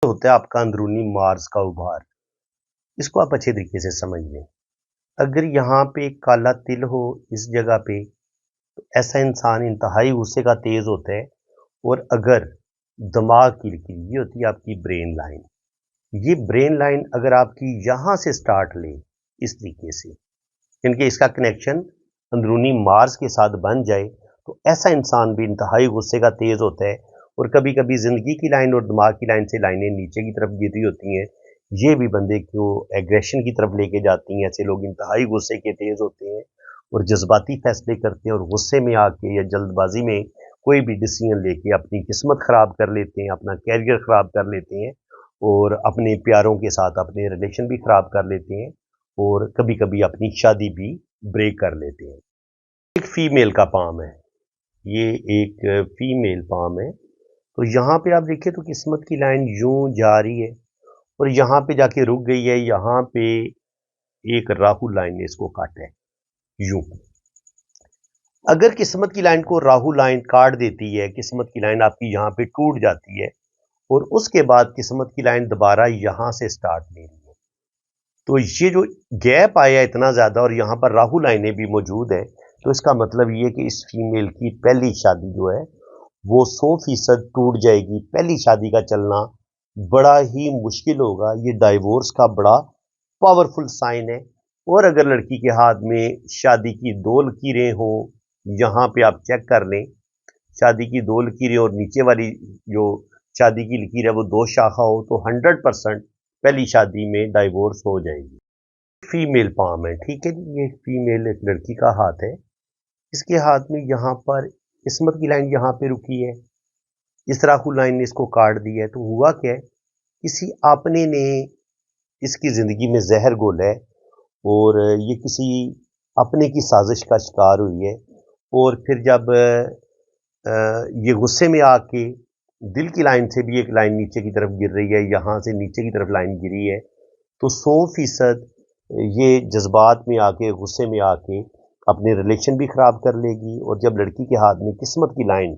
होता है आपका अंदरूनी मार्स का उभार। इसको आप अच्छे तरीके से समझ लें। अगर यहाँ पे काला तिल हो इस जगह पे, तो ऐसा इंसान इंतहाई गुस्से का तेज होता है। और अगर दिमाग की लकीर, ये होती है आपकी ब्रेन लाइन। ये ब्रेन लाइन अगर आपकी यहाँ से स्टार्ट ले इस तरीके से, इनके इसका कनेक्शन अंदरूनी मार्स के साथ बन जाए, तो ऐसा इंसान भी इंतहाई गुस्से का तेज होता है। और कभी कभी जिंदगी की लाइन और दिमाग की लाइन से लाइनें नीचे की तरफ गिर रही होती हैं। ये भी बंदे को एग्रेशन की तरफ लेके जाती हैं। ऐसे लोग इंतहाई गुस्से के तेज होते हैं और जज्बाती फैसले करते हैं और गुस्से में आके या जल्दबाजी में कोई भी डिसीजन लेके अपनी किस्मत खराब कर लेते हैं, अपना कैरियर खराब कर लेते हैं और अपने प्यारों के साथ अपने रिलेशन भी खराब कर लेते हैं और कभी कभी अपनी शादी भी ब्रेक कर लेते हैं। एक फीमेल का पाम है, ये एक फीमेल पाम है। तो यहाँ पे आप देखिए तो किस्मत की लाइन यूं जा रही है और यहाँ पे जाके रुक गई है। यहाँ पे एक राहु लाइन ने इसको काटा है यूं। अगर किस्मत की लाइन को राहु लाइन काट देती है, किस्मत की लाइन आपकी यहाँ पे टूट जाती है और उसके बाद किस्मत की लाइन दोबारा यहाँ से स्टार्ट ले रही है, तो ये जो गैप आया इतना ज्यादा और यहाँ पर राहु लाइनें भी मौजूद है, तो इसका मतलब ये कि इस फीमेल की पहली शादी जो है वो 100% टूट जाएगी। पहली शादी का चलना बड़ा ही मुश्किल होगा। ये डाइवोर्स का बड़ा पावरफुल साइन है। और अगर लड़की के हाथ में शादी की 2 लकीरें हो, यहाँ पे आप चेक कर लें, शादी की 2 लकीरें और नीचे वाली जो शादी की लकीर है वो 2 शाखा हो, तो 100% पहली शादी में डाइवोर्स हो जाएगी। फीमेल पाम है, ठीक है जी, ये फीमेल एक लड़की का हाथ है। इसके हाथ में यहाँ पर किस्मत की लाइन यहाँ पे रुकी है, इस राहु लाइन ने इसको काट दिया है। तो हुआ क्या है, किसी आपने ने इसकी जिंदगी में जहर घोला है और ये किसी अपने की साजिश का शिकार हुई है। और फिर जब ये गुस्से में आके दिल की लाइन से भी एक लाइन नीचे की तरफ गिर रही है, यहाँ से नीचे की तरफ लाइन गिरी है, तो 100% ये जज्बात में आके गुस्से में आके अपने रिलेशन भी खराब कर लेगी। और जब लड़की के हाथ में किस्मत की लाइन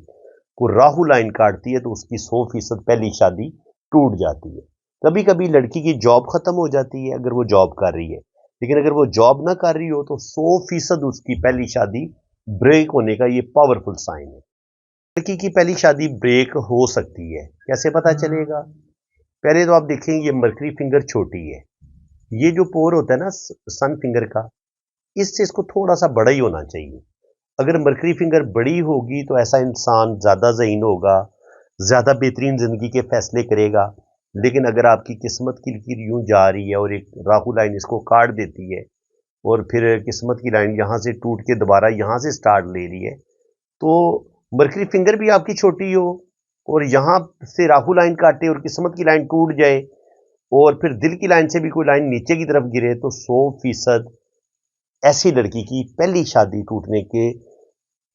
को राहु लाइन काटती है तो उसकी 100% पहली शादी टूट जाती है। कभी कभी लड़की की जॉब खत्म हो जाती है अगर वो जॉब कर रही है, लेकिन अगर वो जॉब ना कर रही हो तो 100% उसकी पहली शादी ब्रेक होने का ये पावरफुल साइन है। लड़की की पहली शादी ब्रेक हो सकती है, कैसे पता चलेगा? पहले तो आप देखें ये मर्करी फिंगर छोटी है, ये जो पोर होता है ना सन फिंगर का, इससे इसको थोड़ा सा बड़ा ही होना चाहिए। अगर मर्करी फिंगर बड़ी होगी तो ऐसा इंसान ज़्यादा ज़हीन होगा, ज़्यादा बेहतरीन ज़िंदगी के फैसले करेगा। लेकिन अगर आपकी किस्मत की लकीर यूं जा रही है और एक राहु लाइन इसको काट देती है और फिर किस्मत की लाइन यहाँ से टूट के दोबारा यहाँ से स्टार्ट ले रही है, तो मर्करी फिंगर भी आपकी छोटी हो और यहाँ से राहु लाइन काटे और किस्मत की लाइन टूट जाए और फिर दिल की लाइन से भी कोई लाइन नीचे की तरफ गिरे, तो 100% ऐसी लड़की की पहली शादी टूटने के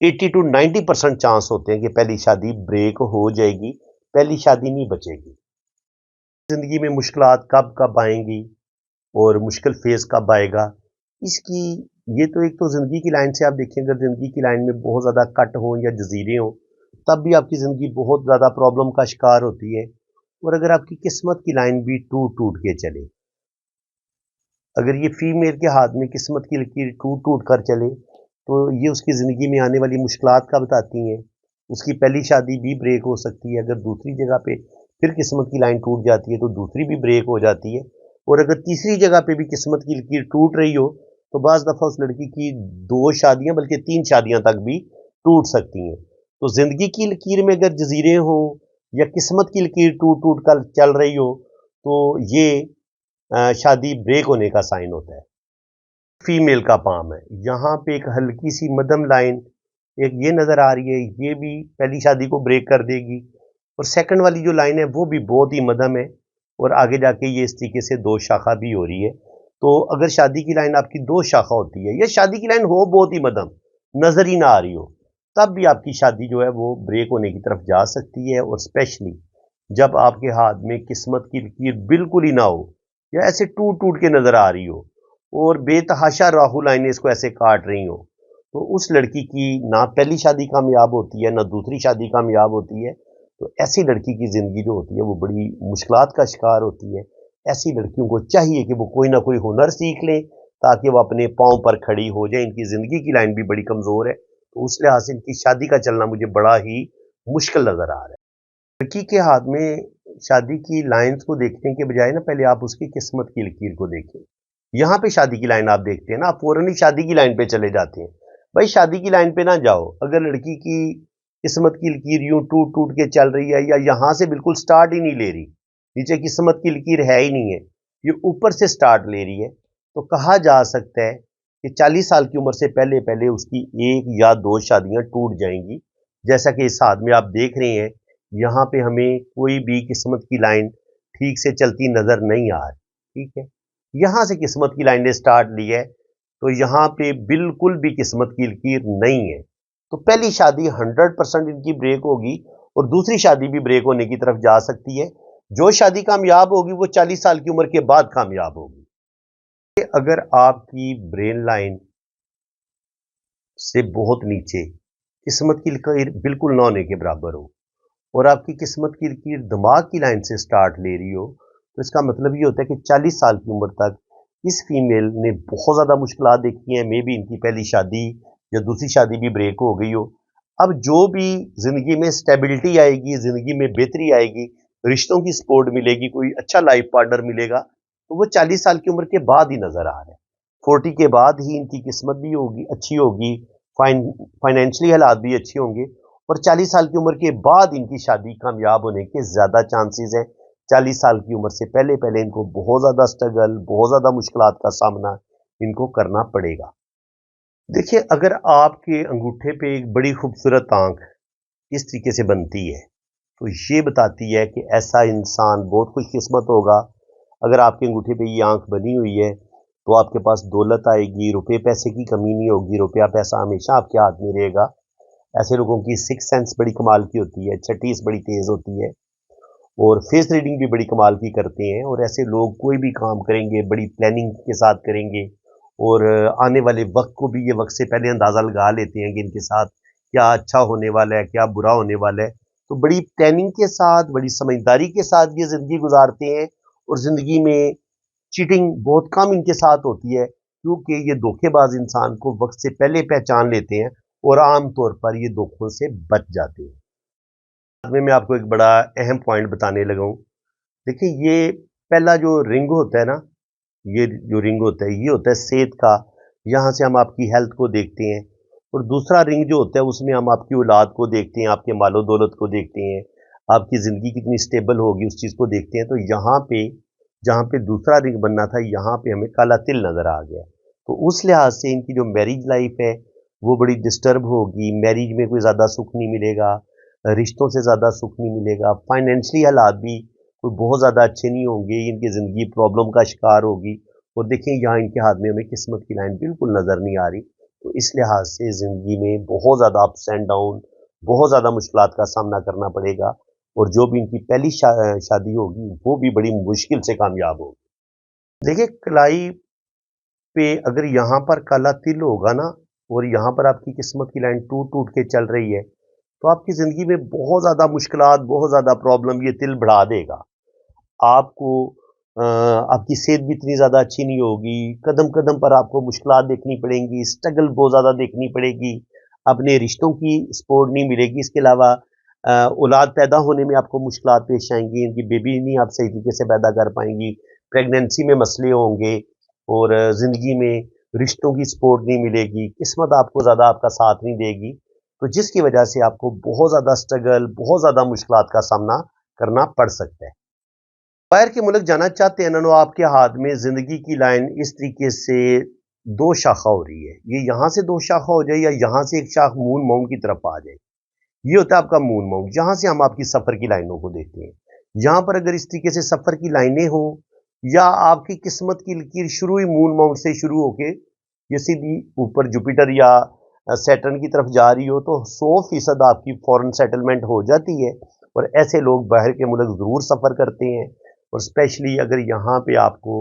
80 to 90% चांस होते हैं कि पहली शादी ब्रेक हो जाएगी, पहली शादी नहीं बचेगी। जिंदगी में मुश्किलात कब कब आएंगी और मुश्किल फेज कब आएगा, इसकी ये तो एक तो जिंदगी की लाइन से आप देखें, अगर जिंदगी की लाइन में बहुत ज्यादा कट हो या जजीरे हो तब भी आपकी जिंदगी बहुत ज्यादा प्रॉब्लम का शिकार होती है। और अगर आपकी किस्मत की लाइन भी टूट टूट के चले, अगर ये फीमेल के हाथ में किस्मत की लकीर टूट टूट कर चले, तो ये उसकी ज़िंदगी में आने वाली मुश्किलात का बताती हैं। उसकी पहली शादी भी ब्रेक हो सकती है, अगर दूसरी जगह पे फिर किस्मत की लाइन टूट जाती है तो दूसरी भी ब्रेक हो जाती है। और अगर तीसरी जगह पे भी किस्मत की लकीर टूट रही हो तो बाज़ दफ़ा उस लड़की की 2 शादियाँ बल्कि 3 शादियाँ तक भी टूट सकती हैं। तो ज़िंदगी की लकीर में अगर जजीरे हों या किस्मत की लकीर टूट टूट कर चल रही हो, तो ये शादी ब्रेक होने का साइन होता है। फीमेल का पाम है, यहाँ पे एक हल्की सी मध्यम लाइन एक ये नजर आ रही है, ये भी पहली शादी को ब्रेक कर देगी। और सेकंड वाली जो लाइन है वो भी बहुत ही मध्यम है और आगे जाके ये इस तरीके से 2 शाखा भी हो रही है। तो अगर शादी की लाइन आपकी 2 शाखा होती है या शादी की लाइन हो बहुत ही मध्यम, नजर ही ना आ रही हो, तब भी आपकी शादी जो है वो ब्रेक होने की तरफ जा सकती है। और स्पेशली जब आपके हाथ में किस्मत की लकीर बिल्कुल ही ना हो या ऐसे टूट टूट के नजर आ रही हो और बेतहाशा राहुल लाइनें इसको ऐसे काट रही हो, तो उस लड़की की ना पहली शादी कामयाब होती है ना दूसरी शादी कामयाब होती है। तो ऐसी लड़की की ज़िंदगी जो होती है वो बड़ी मुश्किलात का शिकार होती है। ऐसी लड़कियों को चाहिए कि वो कोई ना कोई हुनर सीख लें ताकि वो अपने पाँव पर खड़ी हो जाए। इनकी ज़िंदगी की लाइन भी बड़ी कमज़ोर है, तो उस लिहाज से इनकी शादी का चलना मुझे बड़ा ही मुश्किल नज़र आ रहा है। लड़की के हाथ में शादी की लाइन्स को देखने के बजाय ना पहले आप उसकी किस्मत की लकीर को देखें। यहाँ पे शादी की लाइन आप देखते हैं ना, आप फ़ौरन ही शादी की लाइन पे चले जाते हैं। भाई शादी की लाइन पे ना जाओ। अगर लड़की की किस्मत की लकीर यूँ टूट-टूट के चल रही है या यहाँ से बिल्कुल स्टार्ट ही नहीं ले रही, नीचे किस्मत की लकीर है ही नहीं है, ये ऊपर से स्टार्ट ले रही है, तो कहा जा सकता है कि 40 साल की उम्र से पहले-पहले उसकी 1 या 2 शादियाँ टूट जाएँगी। जैसा कि इस हाथ में आप देख रहे हैं, यहाँ पे हमें कोई भी किस्मत की लाइन ठीक से चलती नज़र नहीं आ रही, ठीक है? यहाँ से किस्मत की लाइन ने स्टार्ट ली है, तो यहाँ पे बिल्कुल भी किस्मत की लकीर नहीं है। तो पहली शादी 100% इनकी ब्रेक होगी और दूसरी शादी भी ब्रेक होने की तरफ जा सकती है। जो शादी कामयाब होगी वो 40 साल की उम्र के बाद कामयाब होगी। कि अगर आपकी ब्रेन लाइन से बहुत नीचे किस्मत की लकीर बिल्कुल ना होने के बराबर हो और आपकी किस्मत की लकीर दिमाग की लाइन से स्टार्ट ले रही हो, तो इसका मतलब ये होता है कि 40 साल की उम्र तक इस फीमेल ने बहुत ज़्यादा मुश्किलात देखी हैं। मे बी इनकी पहली शादी या दूसरी शादी भी ब्रेक हो गई हो। अब जो भी ज़िंदगी में स्टेबिलिटी आएगी, ज़िंदगी में बेहतरी आएगी, रिश्तों की सपोर्ट मिलेगी, कोई अच्छा लाइफ पार्टनर मिलेगा, तो वो 40 साल की उम्र के बाद ही नज़र आ रहा है। 40 के बाद ही इनकी किस्मत भी होगी अच्छी होगी, फाइनेंशियली हालात भी अच्छे होंगे और 40 साल की उम्र के बाद इनकी शादी कामयाब होने के ज़्यादा चांसेस हैं। 40 साल की उम्र से पहले-पहले इनको बहुत ज़्यादा स्ट्रगल, बहुत ज़्यादा मुश्किलात का सामना इनको करना पड़ेगा। देखिए, अगर आपके अंगूठे पे एक बड़ी खूबसूरत आँख इस तरीके से बनती है, तो ये बताती है कि ऐसा इंसान बहुत खुशकिस्मत होगा। अगर आपके अंगूठे पे ये आँख बनी हुई है, तो आपके पास दौलत आएगी, रुपए पैसे की कमी नहीं होगी, रुपया पैसा हमेशा आपके हाथ में रहेगा। ऐसे लोगों की सिक्स्थ सेंस बड़ी कमाल की होती है, छठीस बड़ी तेज़ होती है और फेस रीडिंग भी बड़ी कमाल की करते हैं और ऐसे लोग कोई भी काम करेंगे, बड़ी प्लानिंग के साथ करेंगे और आने वाले वक़्त को भी ये वक़्त से पहले अंदाज़ा लगा लेते हैं कि इनके साथ क्या अच्छा होने वाला है, क्या बुरा होने वाला है। तो बड़ी प्लानिंग के साथ, बड़ी समझदारी के साथ ये ज़िंदगी गुज़ारते हैं और ज़िंदगी में चीटिंग बहुत कम इनके साथ होती है क्योंकि ये धोखेबाज इंसान को वक़्त से पहले पहचान लेते हैं और आम तौर पर ये धोखों से बच जाते हैं। बाद में मैं आपको एक बड़ा अहम पॉइंट बताने लगा हूँ। देखिए ये पहला जो रिंग होता है ना, ये जो रिंग होता है ये होता है सेहत का, यहाँ से हम आपकी हेल्थ को देखते हैं और दूसरा रिंग जो होता है उसमें हम आपकी औलाद को देखते हैं, आपके मालो दौलत को देखते हैं, आपकी ज़िंदगी कितनी स्टेबल होगी उस चीज़ को देखते हैं। तो यहाँ पे जहाँ पे दूसरा रिंग बनना था यहाँ पे हमें काला तिल नज़र आ गया। तो उस लिहाज से इनकी जो मैरिज लाइफ है वो बड़ी डिस्टर्ब होगी, मैरिज में कोई ज़्यादा सुख नहीं मिलेगा, रिश्तों से ज़्यादा सुख नहीं मिलेगा, फाइनेंशियली हालात भी कोई बहुत ज़्यादा अच्छे नहीं होंगे, इनकी ज़िंदगी प्रॉब्लम का शिकार होगी और देखिए यहाँ इनके हाथ में हमें किस्मत की लाइन बिल्कुल नज़र नहीं आ रही। तो इस लिहाज से ज़िंदगी में बहुत ज़्यादा अप्स एंड डाउन, बहुत ज़्यादा मुश्किलात का सामना करना पड़ेगा और जो भी इनकी पहली शादी होगी वो भी बड़ी मुश्किल से कामयाब होगी। देखिए कलाई पे अगर यहाँ पर काला तिल होगा ना और यहाँ पर आपकी किस्मत की लाइन टूट-टूट के चल रही है, तो आपकी ज़िंदगी में बहुत ज़्यादा मुश्किलात, बहुत ज़्यादा प्रॉब्लम ये तिल बढ़ा देगा। आपको आपकी सेहत भी इतनी ज़्यादा अच्छी नहीं होगी, कदम-कदम पर आपको मुश्किलात देखनी पड़ेंगी, स्ट्रगल बहुत ज़्यादा देखनी पड़ेगी, अपने रिश्तों की सपोर्ट नहीं मिलेगी। इसके अलावा औलाद पैदा होने में आपको मुश्किलात पेश आएँगी, इनकी बेबी नहीं आप सही तरीके से पैदा कर पाएँगी, प्रेगनेंसी में मसले होंगे और ज़िंदगी में रिश्तों की सपोर्ट नहीं मिलेगी, किस्मत आपको ज़्यादा आपका साथ नहीं देगी, तो जिसकी वजह से आपको बहुत ज़्यादा स्ट्रगल, बहुत ज़्यादा मुश्किलात का सामना करना पड़ सकता है। बाहर के मुल्क जाना चाहते हैं ना, आपके हाथ में ज़िंदगी की लाइन इस तरीके से 2 शाखा हो रही है। ये यहाँ से 2 शाखा हो जाए या यहाँ से एक शाख मून माउंट की तरफ आ जाए। ये होता है आपका मून माउंट, यहाँ से हम आपकी सफ़र की लाइनों को देखते हैं। यहाँ पर अगर इस तरीके से सफ़र की लाइनें हों या आपकी किस्मत की लकीर शुरू ही मून माउंट से शुरू होके ये सीधी ऊपर जुपिटर या सैटर्न की तरफ जा रही हो तो 100% आपकी फ़ॉरेन सेटलमेंट हो जाती है और ऐसे लोग बाहर के मुल्क ज़रूर सफ़र करते हैं और स्पेशली अगर यहाँ पे आपको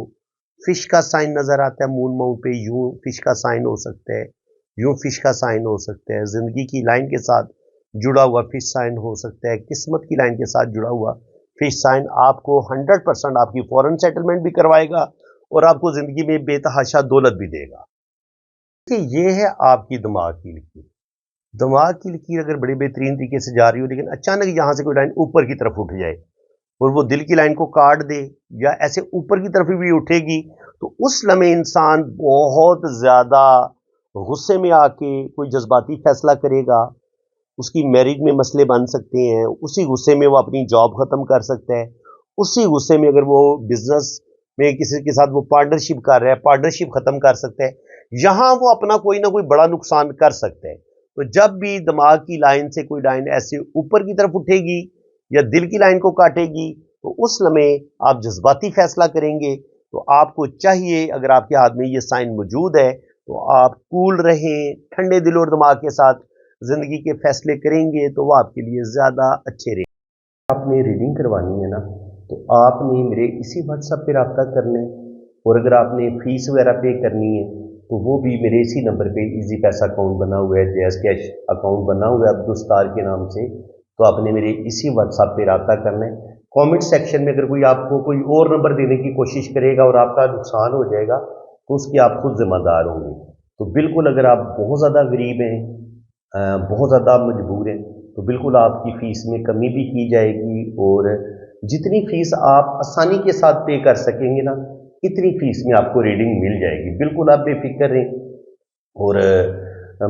फिश का साइन नजर आता है मून माउंट पे, यूं फिश का साइन हो सकता है, यूं फिश का साइन हो सकता है, जिंदगी की लाइन के साथ जुड़ा हुआ फिश साइन हो सकता है, किस्मत की लाइन के साथ जुड़ा हुआ फिश साइन आपको 100% आपकी फॉरेन सेटलमेंट भी करवाएगा और आपको जिंदगी में बेतहाशा दौलत भी देगा। कि ये है आपकी दिमाग की लकीर। दिमाग की लकीर अगर बड़े बेहतरीन तरीके से जा रही हो, लेकिन अचानक यहां से कोई लाइन ऊपर की तरफ उठ जाए और वो दिल की लाइन को काट दे या ऐसे ऊपर की तरफ भी उठेगी, तो उस लम्हे इंसान बहुत ज्यादा गुस्से में आके कोई जज्बाती फैसला करेगा। उसकी मैरिज में मसले बन सकते हैं, उसी गुस्से में वो अपनी जॉब खत्म कर सकता है, उसी गुस्से में अगर वो बिजनेस में किसी के साथ वो पार्टनरशिप कर रहा है, पार्टनरशिप खत्म कर सकता है, यहां वो अपना कोई ना कोई बड़ा नुकसान कर सकता है। तो जब भी दिमाग की लाइन से कोई लाइन ऐसे ऊपर की तरफ उठेगी या दिल की लाइन को काटेगी, तो उस लम्हे आप जज्बाती फैसला करेंगे। तो आपको चाहिए, अगर आपके हाथ में ये साइन मौजूद है, तो आप कूल रहें, ठंडे दिल और दिमाग के साथ जिंदगी के फैसले करेंगे तो वो आपके लिए ज्यादा अच्छे रहेंगे। आपने रीडिंग करवानी है ना, तो आपने मेरे इसी व्हाट्सएप पे रब्ता करना है, और अगर आपने फीस वगैरह पे करनी है तो वो भी मेरे इसी नंबर पे इजी पैसा अकाउंट बना हुआ है, जैस कैश अकाउंट बना हुआ है अब्दुल सत्तार के नाम से, तो आपने मेरे इसी व्हाट्सएप पे रब्ता करना है। कमेंट सेक्शन में अगर कोई आपको कोई और नंबर देने की कोशिश करेगा और आपका नुकसान हो जाएगा, तो उसकी आप खुद जिम्मेदार होंगे। तो बिल्कुल, अगर आप बहुत ज़्यादा गरीब हैं, बहुत ज़्यादा मजबूर हैं, तो बिल्कुल आपकी फ़ीस में कमी भी की जाएगी, और जितनी फ़ीस आप आसानी के साथ पे कर सकेंगे ना, इतनी फ़ीस में आपको रीडिंग मिल जाएगी। बिल्कुल आप बेफिक्र रहें। और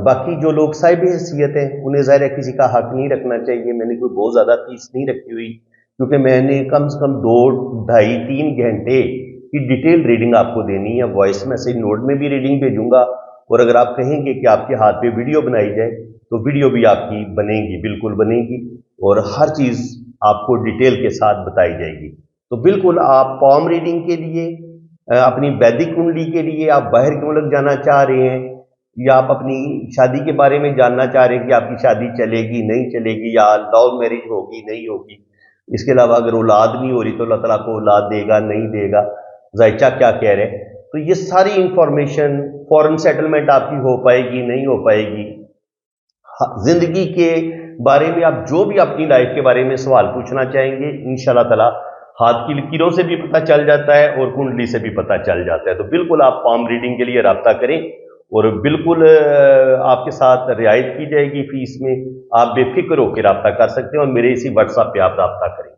बाकी जो लोग साहिब हैसियत हैं, उन्हें ज़ाहिर है किसी का हक नहीं रखना चाहिए। मैंने कोई बहुत ज़्यादा फ़ीस नहीं रखी हुई, क्योंकि मैंने कम से कम 2, ढाई, 3 घंटे की डिटेल रीडिंग आपको देनी है। वॉइस मैसेज नोट में भी रीडिंग भेजूंगा, और अगर आप कहेंगे कि आपके हाथ पे वीडियो बनाई जाए, तो वीडियो भी आपकी बनेगी, बिल्कुल बनेगी, और हर चीज़ आपको डिटेल के साथ बताई जाएगी। तो बिल्कुल आप पॉम रीडिंग के लिए, अपनी वैदिक कुंडली के लिए आप बाहर के मुल्क जाना चाह रहे हैं, या आप अपनी शादी के बारे में जानना चाह रहे हैं कि आपकी शादी चलेगी नहीं चलेगी, या लव मैरिज होगी नहीं होगी, इसके अलावा अगर औलाद नहीं हो रही तो अल्लाह ताला को औलाद देगा नहीं देगा, जायचा क्या कह रहे हैं, तो ये सारी इंफॉर्मेशन, फॉरेन सेटलमेंट आपकी हो पाएगी नहीं हो पाएगी, जिंदगी के बारे में आप जो भी अपनी लाइफ के बारे में सवाल पूछना चाहेंगे, इंशाल्लाह ताला हाथ की लकीरों से भी पता चल जाता है और कुंडली से भी पता चल जाता है। तो बिल्कुल आप पाम रीडिंग के लिए रब्ता करें, और बिल्कुल आपके साथ रियायत की जाएगी फीस में। आप बेफिक्र होकर रब्ता कर सकते हैं, और मेरे इसी व्हाट्सएप पे आप रब्ता करें।